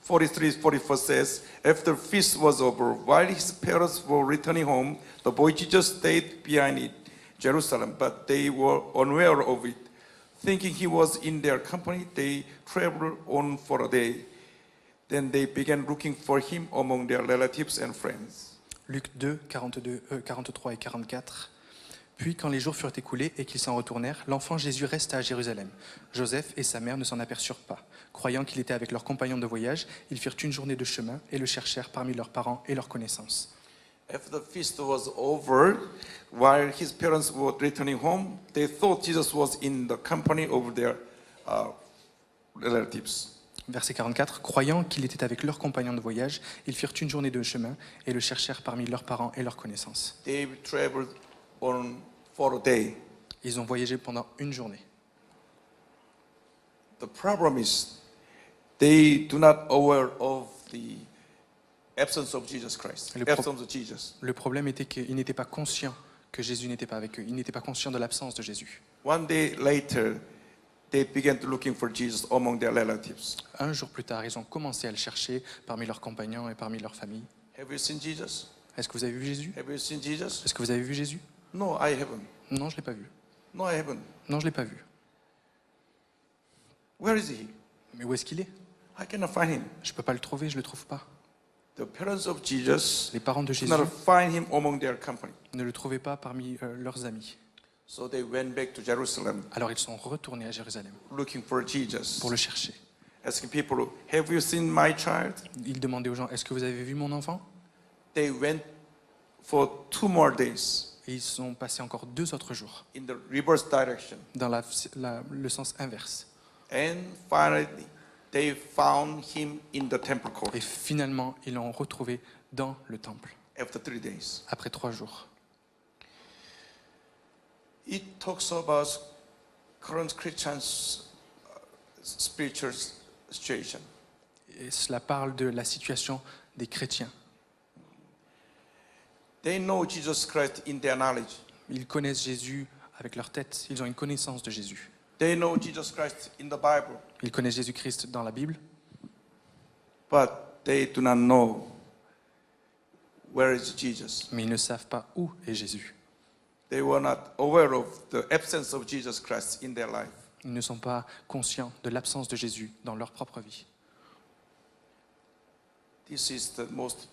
[SPEAKER 3] 43 says, after feast was over, while his parents were returning home, the boy Jesus stayed behind in Jerusalem, but they were unaware of it. Thinking he was in their company, they traveled on for a day. Then they began looking for him among their relatives and friends.
[SPEAKER 4] Luc 2, 43 et 44. Puis quand les jours furent écoulés et qu'ils s'en retournèrent, l'enfant Jésus resta à Jérusalem. Joseph et sa mère ne s'en aperçurent pas. Croyant qu'il était avec leurs compagnons de voyage, ils firent une journée de chemin et le cherchèrent parmi leurs parents et leurs connaissances.
[SPEAKER 3] After the feast was over, while his parents were returning home, they thought Jesus was in the company of their relatives.
[SPEAKER 4] Verset 44. Croyant qu'il était avec leurs compagnons de voyage, ils firent une journée de chemin et le cherchèrent parmi leurs parents et leurs connaissances.
[SPEAKER 3] They traveled on for a day.
[SPEAKER 4] Ils ont voyagé pendant une journée.
[SPEAKER 3] The problem is they do not aware of the absence of Jesus Christ,
[SPEAKER 4] Le pro-
[SPEAKER 3] absence of Jesus.
[SPEAKER 4] Le problème était qu'ils n'étaient pas conscients que Jésus n'était pas avec eux. Ils n'étaient pas conscients de l'absence de Jésus.
[SPEAKER 3] One day later, they began to looking for Jesus among their relatives.
[SPEAKER 4] Un jour plus tard, ils ont commencé à le chercher parmi leurs compagnons et parmi leur famille.
[SPEAKER 3] Have you seen Jesus?
[SPEAKER 4] Est-ce que vous avez vu Jésus?
[SPEAKER 3] Have you seen Jesus?
[SPEAKER 4] Est-ce que vous avez vu Jésus?
[SPEAKER 3] No, I haven't.
[SPEAKER 4] Non, je ne l'ai pas vu.
[SPEAKER 3] No, I haven't.
[SPEAKER 4] Non, je ne l'ai pas vu.
[SPEAKER 3] Where is he?
[SPEAKER 4] Mais où est-ce qu'il est?
[SPEAKER 3] I cannot find him.
[SPEAKER 4] Je ne peux pas le trouver, je ne le trouve pas.
[SPEAKER 3] The parents of Jesus
[SPEAKER 4] Les parents de
[SPEAKER 3] could
[SPEAKER 4] Jésus
[SPEAKER 3] not find him among their company.
[SPEAKER 4] ne le trouvaient pas parmi leurs amis.
[SPEAKER 3] So they went back to Jerusalem
[SPEAKER 4] Alors ils sont retournés à Jérusalem
[SPEAKER 3] looking for Jesus,
[SPEAKER 4] pour le chercher.
[SPEAKER 3] asking people, have you seen my child?
[SPEAKER 4] Ils demandaient aux gens, est-ce que vous avez vu mon enfant?
[SPEAKER 3] They went for 2 more days
[SPEAKER 4] Et ils sont passés encore 2 autres jours
[SPEAKER 3] in the reverse direction.
[SPEAKER 4] dans le sens inverse.
[SPEAKER 3] And finally, they found him in the temple court
[SPEAKER 4] Et finalement, ils l'ont retrouvé dans le temple,
[SPEAKER 3] after 3 days.
[SPEAKER 4] après 3 jours.
[SPEAKER 3] It talks about current Christians' spiritual situation.
[SPEAKER 4] Et cela parle de la situation des chrétiens.
[SPEAKER 3] They know Jesus Christ in their knowledge.
[SPEAKER 4] Ils connaissent Jésus avec leur tête, ils ont une connaissance de Jésus.
[SPEAKER 3] They know Jesus Christ in the Bible,
[SPEAKER 4] Ils connaissent Jésus-Christ dans la Bible,
[SPEAKER 3] but they do not know where is Jesus.
[SPEAKER 4] mais ils ne savent pas où est Jésus.
[SPEAKER 3] They were not aware of the absence of Jesus Christ in their life.
[SPEAKER 4] Ils ne sont pas conscients de l'absence de Jésus dans leur propre vie.
[SPEAKER 3] This is the most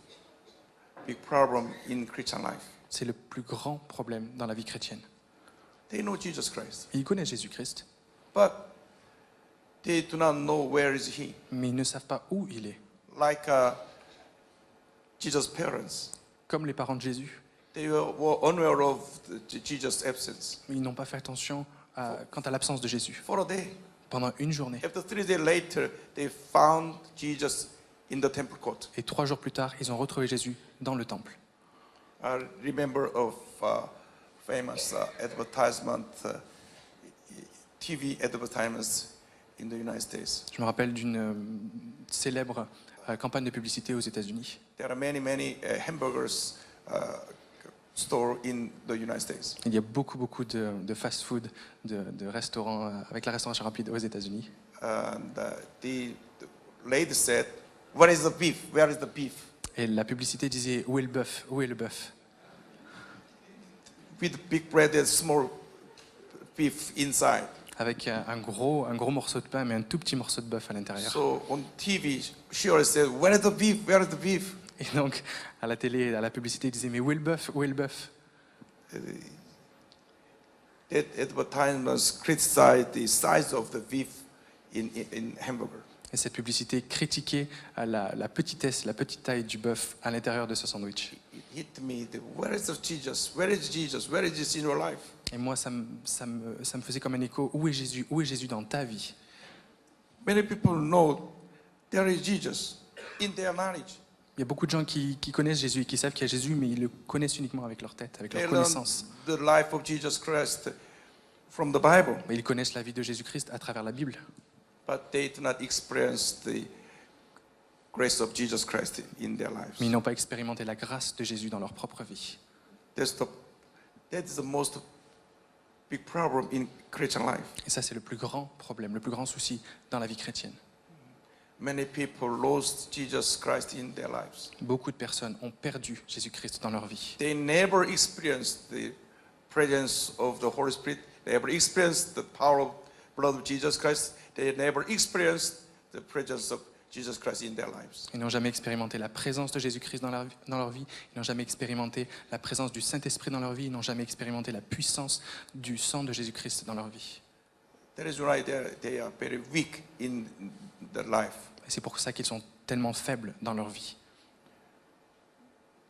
[SPEAKER 3] big problem in Christian life.
[SPEAKER 4] C'est le plus grand problème dans la vie chrétienne.
[SPEAKER 3] They know Jesus Christ,
[SPEAKER 4] Ils connaissent Jésus-Christ,
[SPEAKER 3] but they do not know where is he.
[SPEAKER 4] mais ils ne savent pas où il est.
[SPEAKER 3] Like Jesus' parents,
[SPEAKER 4] Comme les parents de Jésus,
[SPEAKER 3] they were unaware of Jesus' absence
[SPEAKER 4] ils n'ont pas fait attention quant à l'absence de Jésus.
[SPEAKER 3] for a day.
[SPEAKER 4] Pendant une journée.
[SPEAKER 3] After 3 days later, they found Jesus in the temple court.
[SPEAKER 4] Et 3 jours plus tard, ils ont retrouvé Jésus dans le temple.
[SPEAKER 3] I remember of famous advertisement, TV advertisements in the United States.
[SPEAKER 4] Je me rappelle d'une célèbre campagne de publicité aux États-Unis.
[SPEAKER 3] There are many hamburgers store in the United States.
[SPEAKER 4] Il y a beaucoup de fast-food, de restaurants avec la restauration rapide aux États-Unis.
[SPEAKER 3] And the lady said, "What is the beef? Where is the beef?"
[SPEAKER 4] Et la publicité disait où est le bœuf? Où est le bœuf?
[SPEAKER 3] With big bread and small beef inside.
[SPEAKER 4] Avec un gros morceau de pain, mais un tout petit morceau de bœuf à l'intérieur.
[SPEAKER 3] So on TV, she always said, "Where is the beef? Where is the beef?"
[SPEAKER 4] Et donc, à la télé, à la publicité, ils disaient mais où est le bœuf? Où est le bœuf?
[SPEAKER 3] That advertisements criticized the size of the beef in hamburger.
[SPEAKER 4] Et cette publicité critiquait la petitesse, la petite taille du bœuf à l'intérieur de ce sandwich.
[SPEAKER 3] It hit me. Where is Jesus? Where is Jesus? Where is Jesus in your life?
[SPEAKER 4] Et moi, ça me faisait comme un écho. Où est Jésus? Où est Jésus dans ta vie?
[SPEAKER 3] Many people know there is Jesus in their knowledge.
[SPEAKER 4] Il y a beaucoup de gens qui connaissent Jésus et qui savent qu'il y a Jésus, mais ils le connaissent uniquement avec leur tête, avec
[SPEAKER 3] They
[SPEAKER 4] leur
[SPEAKER 3] learn
[SPEAKER 4] connaissance.
[SPEAKER 3] the life of Jesus Christ from the Bible,
[SPEAKER 4] Mais ils connaissent la vie de Jésus-Christ à travers la Bible.
[SPEAKER 3] but they do not experience the grace of Jesus Christ in their lives.
[SPEAKER 4] Mais ils n'ont pas expérimenté la grâce de Jésus dans leur propre vie.
[SPEAKER 3] That is the most big problem in Christian life.
[SPEAKER 4] Et ça, c'est le plus grand problème, le plus grand souci dans la vie chrétienne.
[SPEAKER 3] Many people lost Jesus Christ in their lives.
[SPEAKER 4] Beaucoup de personnes ont perdu Jésus-Christ dans leur vie.
[SPEAKER 3] They never experienced the presence of the Holy Spirit. They never experienced the power of blood of Jesus Christ. They never experienced the presence of Jesus Christ in their lives.
[SPEAKER 4] Ils n'ont jamais expérimenté la présence de Jésus-Christ dans leur vie. Ils n'ont jamais expérimenté la présence du Saint-Esprit dans leur vie. Ils n'ont jamais expérimenté la puissance du sang de Jésus-Christ dans leur vie.
[SPEAKER 3] That is why they are very weak in their life.
[SPEAKER 4] Et c'est pour ça qu'ils sont tellement faibles dans leur vie.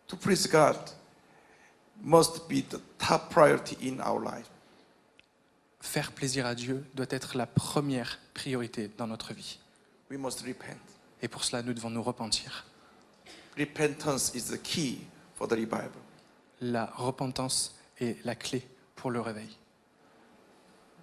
[SPEAKER 3] To please God must be the top priority in our life.
[SPEAKER 4] Faire plaisir à Dieu doit être la première priorité dans notre vie.
[SPEAKER 3] We must repent.
[SPEAKER 4] Et pour cela, nous devons nous repentir.
[SPEAKER 3] Repentance is the key for the revival.
[SPEAKER 4] La repentance est la clé pour le réveil.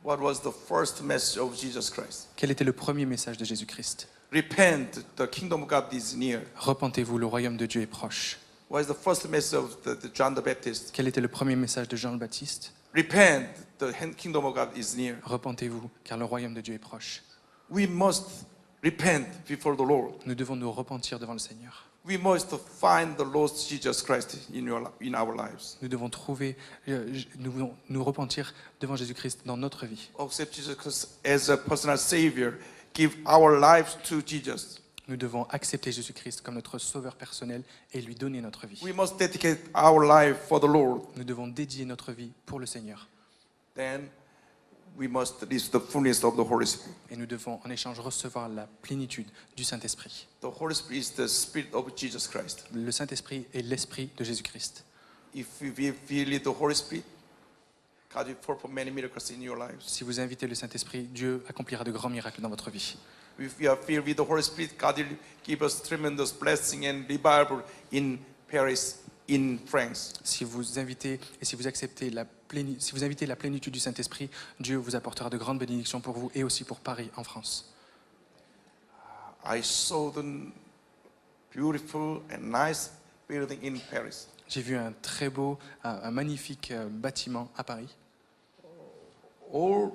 [SPEAKER 3] What was the first message of Jesus Christ?
[SPEAKER 4] Quel était le premier message de Jésus-Christ?
[SPEAKER 3] repent, the kingdom of God is near.
[SPEAKER 4] Repentez-vous, le royaume de Dieu est proche.
[SPEAKER 3] What is the first message of the John the Baptist?
[SPEAKER 4] Quel était le premier message de Jean le Baptiste?
[SPEAKER 3] Repent, the kingdom of God is near.
[SPEAKER 4] Repentez-vous, car le royaume de Dieu est proche.
[SPEAKER 3] We must repent before the Lord.
[SPEAKER 4] Nous devons nous repentir devant le Seigneur.
[SPEAKER 3] We must find the Lord Jesus Christ in our lives.
[SPEAKER 4] Nous devons nous devons nous repentir devant Jésus-Christ dans notre vie.
[SPEAKER 3] Accept Jesus Christ as a personal Savior. Give our lives to Jesus.
[SPEAKER 4] Nous devons accepter Jésus-Christ comme notre sauveur personnel et lui donner notre vie.
[SPEAKER 3] We must dedicate our life for the Lord.
[SPEAKER 4] Nous devons dédier notre vie pour le Seigneur.
[SPEAKER 3] Then we must reach the fullness of the Holy Spirit.
[SPEAKER 4] Et nous devons en échange recevoir la plénitude du Saint-Esprit.
[SPEAKER 3] The Holy Spirit is the Spirit of Jesus Christ.
[SPEAKER 4] Le Saint-Esprit est l'Esprit de Jésus-Christ.
[SPEAKER 3] If we feel the Holy Spirit, God will perform many miracles in your lives.
[SPEAKER 4] Si vous invitez le Saint-Esprit, Dieu accomplira de grands miracles dans votre vie.
[SPEAKER 3] If we are filled with the Holy Spirit, God will give us tremendous blessing and revival in Paris, in France.
[SPEAKER 4] Si vous invitez et si vous acceptez si vous invitez la plénitude du Saint-Esprit, Dieu vous apportera de grandes bénédictions pour vous et aussi pour Paris en France.
[SPEAKER 3] I saw the beautiful and nice building in Paris.
[SPEAKER 4] J'ai vu un très beau, un magnifique bâtiment à Paris.
[SPEAKER 3] All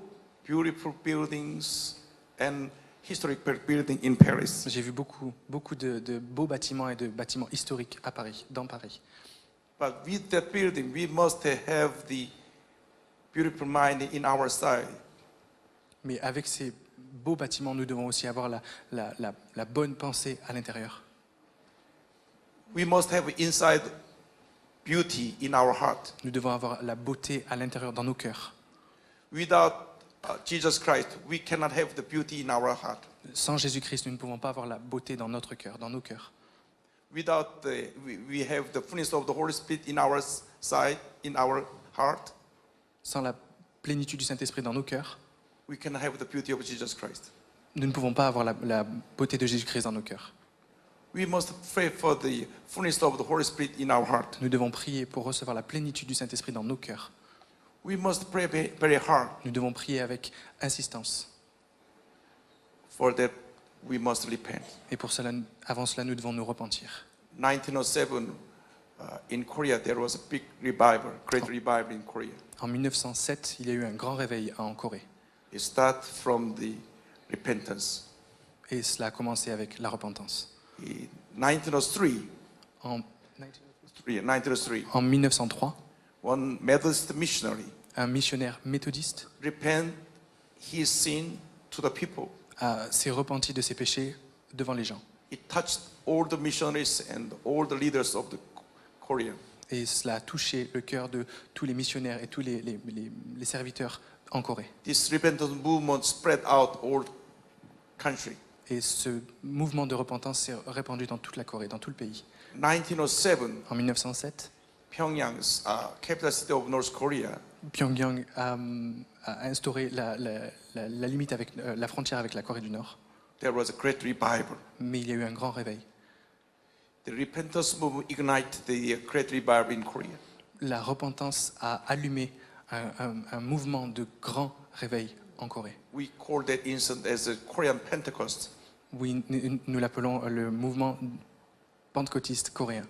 [SPEAKER 3] beautiful buildings and historic building in Paris.
[SPEAKER 4] J'ai vu beaucoup de beaux bâtiments et de bâtiments historiques à Paris, dans Paris.
[SPEAKER 3] But with that building, we must have the beautiful mind in our side.
[SPEAKER 4] Mais avec ces beaux bâtiments, nous devons aussi avoir la bonne pensée à l'intérieur.
[SPEAKER 3] We must have inside beauty in our heart.
[SPEAKER 4] Nous devons avoir la beauté à l'intérieur, dans nos cœurs.
[SPEAKER 3] Without Jesus Christ, we cannot have the beauty in our heart.
[SPEAKER 4] Sans Jésus-Christ, nous ne pouvons pas avoir la beauté dans notre cœur, dans nos cœurs.
[SPEAKER 3] Without we have the fullness of the Holy Spirit in our side, in our heart,
[SPEAKER 4] Sans la plénitude du Saint-Esprit dans nos cœurs,
[SPEAKER 3] we cannot have the beauty of Jesus Christ.
[SPEAKER 4] nous ne pouvons pas avoir la beauté de Jésus-Christ dans nos cœurs.
[SPEAKER 3] We must pray for the fullness of the Holy Spirit in our heart.
[SPEAKER 4] Nous devons prier pour recevoir la plénitude du Saint-Esprit dans nos cœurs.
[SPEAKER 3] We must pray very hard.
[SPEAKER 4] Nous devons prier avec insistance.
[SPEAKER 3] For that, we must repent.
[SPEAKER 4] Et pour cela, avant cela, nous devons nous repentir.
[SPEAKER 3] 1907, in Korea, there was a big revival, great revival in Korea.
[SPEAKER 4] En 1907, il y a eu un grand réveil en Corée.
[SPEAKER 3] It started from the repentance.
[SPEAKER 4] Et cela a commencé avec la repentance.
[SPEAKER 3] In 1903,
[SPEAKER 4] En,
[SPEAKER 3] 1903,
[SPEAKER 4] en 1903,
[SPEAKER 3] one Methodist missionary
[SPEAKER 4] un missionnaire méthodiste
[SPEAKER 3] repent his sin to the people.
[SPEAKER 4] s'est repenti de ses péchés devant les gens.
[SPEAKER 3] It touched all the missionaries and all the leaders of the Korea.
[SPEAKER 4] Et cela a touché le cœur de tous les missionnaires et tous les serviteurs en Corée.
[SPEAKER 3] This repentance movement spread out all country.
[SPEAKER 4] Et ce mouvement de repentance s'est répandu dans toute la Corée, dans tout le pays.
[SPEAKER 3] 1907,
[SPEAKER 4] En 1907,
[SPEAKER 3] Pyongyang, capital city of North Korea,
[SPEAKER 4] Pyongyang a instauré la limite avec la frontière avec la Corée du Nord.
[SPEAKER 3] there was a great revival.
[SPEAKER 4] Mais il y a eu un grand réveil.
[SPEAKER 3] The repentance movement ignited the great revival in Korea.
[SPEAKER 4] La repentance a allumé un mouvement de grand réveil en Corée.
[SPEAKER 3] We call that incident as a Korean Pentecost.
[SPEAKER 4] Oui, nous l'appelons le mouvement pentecôtiste coréen.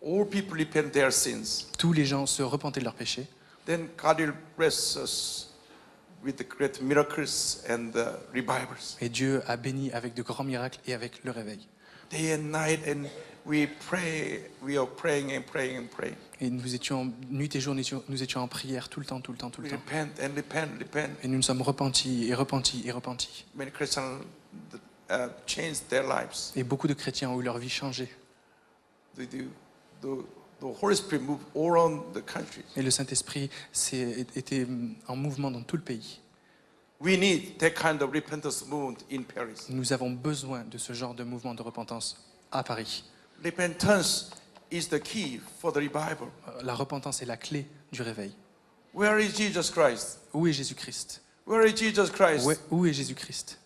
[SPEAKER 3] All people repent their sins.
[SPEAKER 4] Tous les gens se repentaient de leurs péchés.
[SPEAKER 3] Then God will bless us with the great miracles and the revivals.
[SPEAKER 4] Et Dieu a béni avec de grands miracles et avec le réveil.
[SPEAKER 3] Day and night, and we pray. We are praying and praying and praying.
[SPEAKER 4] Et nous étions, nuit et jour, nous étions en prière tout le temps.
[SPEAKER 3] We repent and repent.
[SPEAKER 4] Et nous nous sommes repentis et repentis et repentis.
[SPEAKER 3] Many Christians changed their lives.
[SPEAKER 4] Et beaucoup de chrétiens ont eu leur vie changée.
[SPEAKER 3] The Holy Spirit moved all around the country.
[SPEAKER 4] Et le Saint-Esprit était en mouvement dans tout le pays.
[SPEAKER 3] We need that kind of repentance movement in Paris.
[SPEAKER 4] Nous avons besoin de ce genre de mouvement de repentance à Paris.
[SPEAKER 3] Repentance is the key for the revival.
[SPEAKER 4] La repentance est la clé du réveil.
[SPEAKER 3] Where is Jesus Christ?
[SPEAKER 4] Où est Jésus-Christ?
[SPEAKER 3] Where is Jesus Christ?
[SPEAKER 4] Où est Jésus-Christ?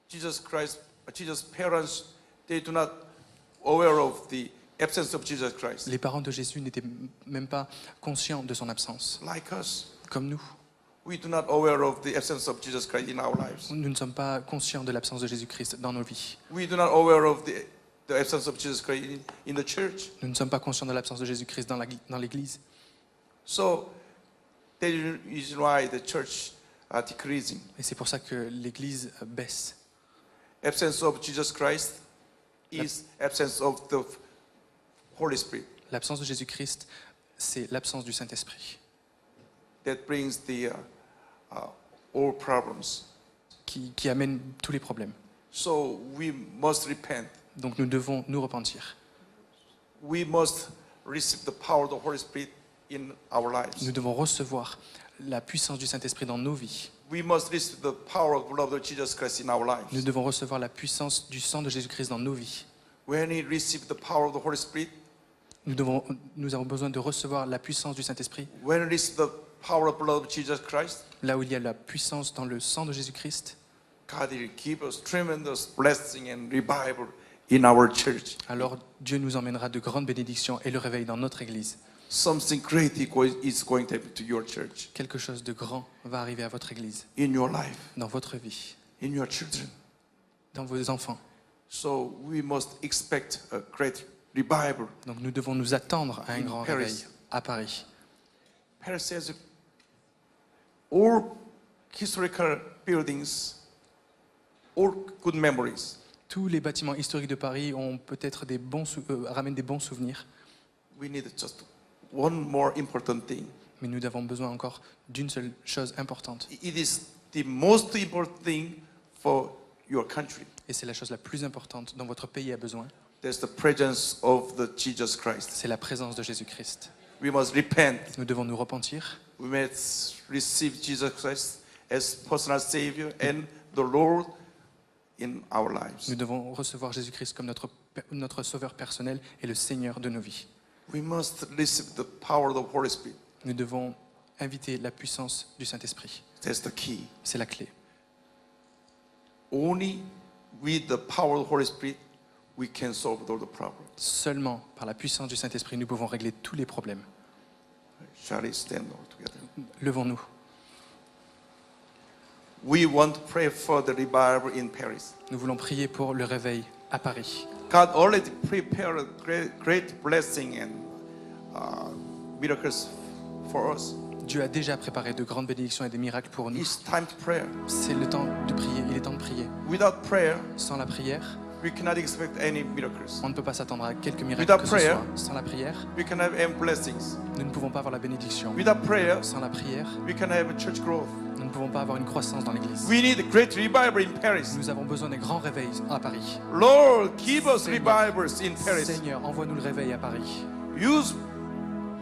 [SPEAKER 3] Jesus Christ, Jesus' parents, they do not aware of the absence of Jesus Christ.
[SPEAKER 4] Les parents de Jésus n'étaient même pas conscients de son absence,
[SPEAKER 3] Like us,
[SPEAKER 4] comme nous.
[SPEAKER 3] We do not aware of the absence of Jesus Christ in our lives.
[SPEAKER 4] Nous ne sommes pas conscients de l'absence de Jésus-Christ dans nos vies.
[SPEAKER 3] We do not aware of the absence of Jesus Christ in the church.
[SPEAKER 4] Nous ne sommes pas conscients de l'absence de Jésus-Christ dans l'Église.
[SPEAKER 3] So that is why the church are decreasing.
[SPEAKER 4] Et c'est pour ça que l'Église baisse.
[SPEAKER 3] Absence of Jesus Christ is absence of the Holy Spirit.
[SPEAKER 4] L'absence de Jésus-Christ, c'est l'absence du Saint-Esprit
[SPEAKER 3] That brings the all problems.
[SPEAKER 4] qui amène tous les problèmes.
[SPEAKER 3] So we must repent.
[SPEAKER 4] Donc nous devons nous repentir.
[SPEAKER 3] We must receive the power of the Holy Spirit in our lives.
[SPEAKER 4] Nous devons recevoir la puissance du Saint-Esprit dans nos vies.
[SPEAKER 3] We must receive the power of the blood of Jesus Christ in our
[SPEAKER 4] Nous
[SPEAKER 3] lives.
[SPEAKER 4] devons recevoir la puissance du sang de Jésus-Christ dans nos vies.
[SPEAKER 3] When we receive the power of the Holy Spirit,
[SPEAKER 4] Nous avons besoin de recevoir la puissance du Saint-Esprit.
[SPEAKER 3] when we receive the power of the blood of Jesus Christ,
[SPEAKER 4] Là où il y a la puissance dans le sang de Jésus-Christ,
[SPEAKER 3] God will give us tremendous blessing and revival in our church.
[SPEAKER 4] alors Dieu nous emmènera de grandes bénédictions et le réveil dans notre Église.
[SPEAKER 3] Something great is going to happen to your church,
[SPEAKER 4] Quelque chose de grand va arriver à votre Église,
[SPEAKER 3] in your life,
[SPEAKER 4] dans votre vie,
[SPEAKER 3] in your children.
[SPEAKER 4] dans vos enfants.
[SPEAKER 3] So we must expect a great revival.
[SPEAKER 4] Donc nous devons nous attendre à un grand
[SPEAKER 3] Paris.
[SPEAKER 4] réveil à Paris.
[SPEAKER 3] Paris says all historical buildings, all good memories.
[SPEAKER 4] Tous les bâtiments historiques de Paris ont peut-être ramènent des bons souvenirs,
[SPEAKER 3] We need just one more important thing.
[SPEAKER 4] mais nous avons besoin encore d'une seule chose importante.
[SPEAKER 3] It is the most important thing for your country.
[SPEAKER 4] Et c'est la chose la plus importante dont votre pays a besoin.
[SPEAKER 3] That's the presence of the Jesus Christ.
[SPEAKER 4] C'est la présence de Jésus-Christ.
[SPEAKER 3] We must repent.
[SPEAKER 4] Nous devons nous repentir.
[SPEAKER 3] We must receive Jesus Christ as personal Savior and the Lord in our lives.
[SPEAKER 4] Nous devons recevoir Jésus-Christ comme notre sauveur personnel et le Seigneur de nos vies.
[SPEAKER 3] We must receive the power of the Holy Spirit.
[SPEAKER 4] Nous devons inviter la puissance du Saint-Esprit.
[SPEAKER 3] That's the key.
[SPEAKER 4] C'est la clé.
[SPEAKER 3] Only with the power of the Holy Spirit we can solve all the problems.
[SPEAKER 4] Seulement par la puissance du Saint-Esprit, nous pouvons régler tous les problèmes.
[SPEAKER 3] Shall we stand all together?
[SPEAKER 4] Levons-nous.
[SPEAKER 3] We want to pray for the revival in Paris.
[SPEAKER 4] Nous voulons prier pour le réveil à Paris.
[SPEAKER 3] God already prepared a great blessing and miracles for us.
[SPEAKER 4] Dieu a déjà préparé de grandes bénédictions et des miracles pour nous.
[SPEAKER 3] It's time to pray.
[SPEAKER 4] C'est le temps de prier. Il est temps de prier.
[SPEAKER 3] Without prayer,
[SPEAKER 4] Sans la prière,
[SPEAKER 3] we cannot expect any miracles.
[SPEAKER 4] on ne peut pas s'attendre à quelques miracles
[SPEAKER 3] Without
[SPEAKER 4] que ce
[SPEAKER 3] prayer,
[SPEAKER 4] soit. Sans la prière,
[SPEAKER 3] We can have any blessings.
[SPEAKER 4] nous ne pouvons pas avoir la bénédiction.
[SPEAKER 3] Without prayer,
[SPEAKER 4] Sans la prière,
[SPEAKER 3] we can have a church growth.
[SPEAKER 4] nous ne pouvons pas avoir une croissance dans l'Église.
[SPEAKER 3] We need a great revival in Paris.
[SPEAKER 4] Nous avons besoin des grands réveils à Paris.
[SPEAKER 3] Lord, give us
[SPEAKER 4] Seigneur.
[SPEAKER 3] revivals in Paris.
[SPEAKER 4] Seigneur, envoie-nous le réveil à Paris.
[SPEAKER 3] Use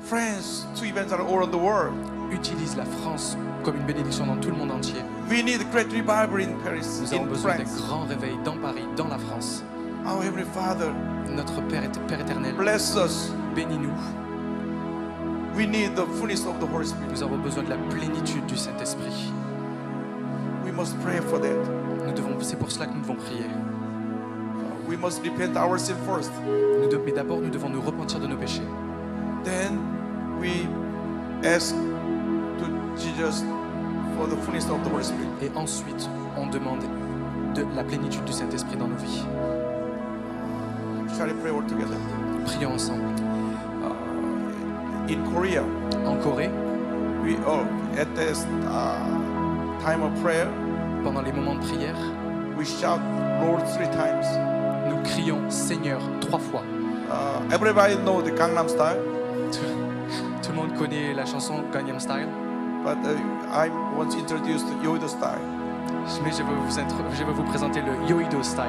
[SPEAKER 3] France to events all around the world.
[SPEAKER 4] Utilise la France comme une bénédiction dans tout le monde entier.
[SPEAKER 3] We need a great revival in Paris,
[SPEAKER 4] Nous avons
[SPEAKER 3] in
[SPEAKER 4] besoin des
[SPEAKER 3] France.
[SPEAKER 4] grands réveils dans Paris, dans la France.
[SPEAKER 3] Our Heavenly Father,
[SPEAKER 4] Notre Père éternel,
[SPEAKER 3] bless us.
[SPEAKER 4] bénis-nous.
[SPEAKER 3] We need the fullness of the Holy Spirit.
[SPEAKER 4] Nous avons besoin de la plénitude du Saint-Esprit.
[SPEAKER 3] We must pray for that.
[SPEAKER 4] C'est pour cela que nous devons prier.
[SPEAKER 3] We must repent our sin first.
[SPEAKER 4] Mais d'abord, nous devons nous repentir de nos péchés.
[SPEAKER 3] Then we ask to Jesus for the fullness of the Holy Spirit.
[SPEAKER 4] Et ensuite, on demande de la plénitude du Saint-Esprit dans nos vies.
[SPEAKER 3] Shall we pray all together?
[SPEAKER 4] Prions ensemble.
[SPEAKER 3] In Korea,
[SPEAKER 4] En Corée,
[SPEAKER 3] we at this time of prayer,
[SPEAKER 4] pendant les moments de prière,
[SPEAKER 3] we shout Lord 3 times.
[SPEAKER 4] nous crions Seigneur 3 fois.
[SPEAKER 3] Everybody know the Gangnam Style,
[SPEAKER 4] Tout le monde connaît la chanson Gangnam Style,
[SPEAKER 3] but I want to introduce the Yoido Style.
[SPEAKER 4] mais je vais vous présenter le Yoido Style.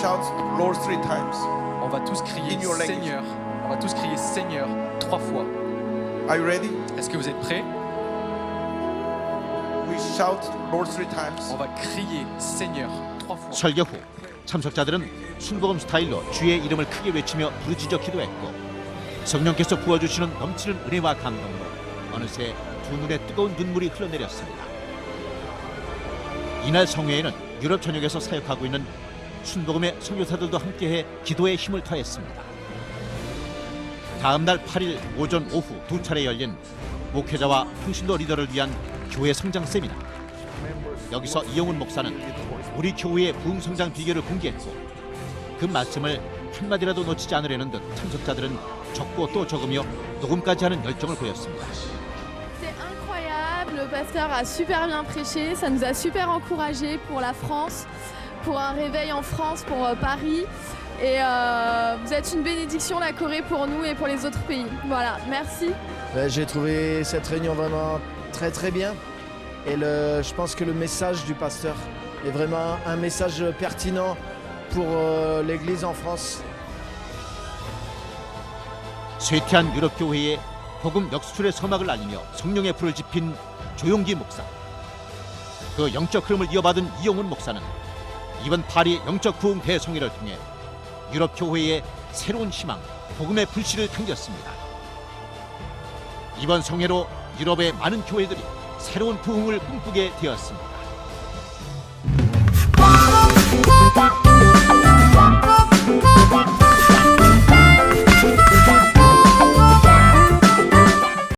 [SPEAKER 3] Shout Lord 3 times.
[SPEAKER 4] On va tous crier
[SPEAKER 3] In your language.
[SPEAKER 4] Seigneur. On va tous crier Seigneur 3 fois.
[SPEAKER 3] Are you ready?
[SPEAKER 4] Est-ce que vous êtes prêts?
[SPEAKER 3] We shout Lord 3 times.
[SPEAKER 4] On va crier Seigneur 3 fois.
[SPEAKER 1] 설교 후 참석자들은 순복음 스타일로 주의 이름을 크게 외치며 부르짖어 기도했고 성령께서 부어주시는 넘치는 은혜와 감동으로 어느새 두 눈에 뜨거운 눈물이 흘러내렸습니다. 이날 성회에는 유럽 전역에서 사역하고 있는 순복음의 선교사들도 함께해 기도에 힘을 더했습니다. 다음 날 8일 오전 오후 두 차례 열린 목회자와 평신도 리더를 위한 교회 성장 세미나. 여기서 이영훈 목사는 우리 교회의 부흥 성장 비결을 공개했고 그 말씀을 한마디라도 놓치지 않으려는 듯 참석자들은 적고 또 적으며 녹음까지 하는 열정을 보였습니다.
[SPEAKER 5] C'est incroyable, le pasteur a super bien prêché, ça nous a super encouragés pour la France, pour un réveil en France, pour Paris. Et vous êtes une bénédiction la Corée pour nous et pour les autres pays. Voilà, merci.
[SPEAKER 6] J'ai trouvé cette réunion vraiment très très bien. Et je pense que le message du pasteur est vraiment un message pertinent pour l'Église en France.
[SPEAKER 1] 쇠퇴한 유럽 교회에 복음 역수출의 서막을 알리며 성령의 불을 지핀 조용기 목사. 그 영적 흐름을 이어받은 이영훈 목사는 이번 파리 영적 부흥 대성회를 통해 유럽 교회의 새로운 희망, 복음의 불씨를 당겼습니다. 이번 성회로 유럽의 많은 교회들이 새로운 부흥을 꿈꾸게 되었습니다.